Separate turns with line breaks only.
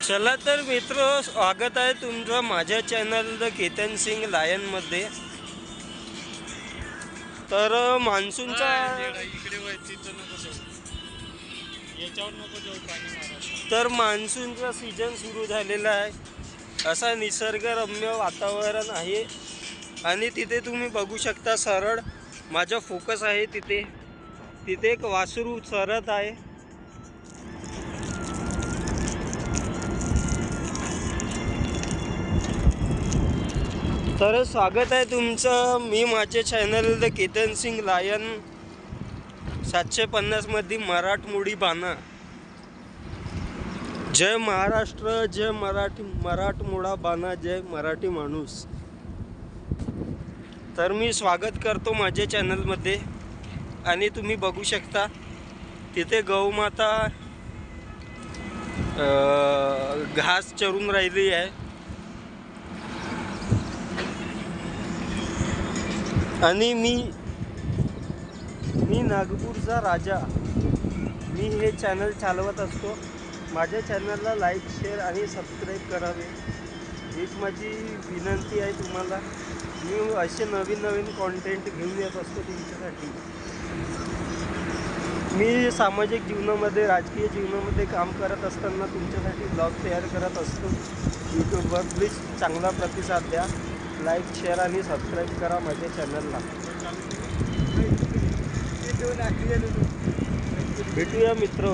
चला तर मित्र, स्वागत आहे तुमचं माझ्या चॅनल द केतन सिंग लायनमध्ये। तर मान्सूनचा तर मान्सूनचा सीजन सुरू झालेला आहे। असा निसर्गरम्य वातावरण आहे आणि तिथे तुम्ही बघू शकता, सरळ माझा फोकस आहे तिथे एक वासरू चरत आहे। तर स्वागत आहे तुमचं मी माझे channel the Ketan Singh lion 750 मध्ये मराठमोळी बाणा। जय महाराष्ट्र, जय मराठमोळा बाणा, जय मराठी माणूस। तर मी स्वागत करतो माझ्या चॅनलमध्ये आणि तुम्ही बघू शकता तिथे गौमाता घास चरून राहिली आहे आणि मी नागपूरचा राजा। मी हे चॅनल चालवत असतो। माझ्या चॅनलला लाईक, शेअर आणि सबस्क्राईब करावे हीच माझी विनंती आहे तुम्हाला। मी असे नवीन कॉन्टेंट घेऊन येत असतो तुमच्यासाठी। मी सामाजिक जीवनामध्ये, राजकीय जीवनामध्ये काम करत असताना तुमच्यासाठी ब्लॉग तयार करत असतो यूट्यूबवर। प्लीज चांगला प्रतिसाद द्या, लाईक, शेअर आणि सबस्क्राईब करा माझ्या चॅनलला। भेटूया मित्र।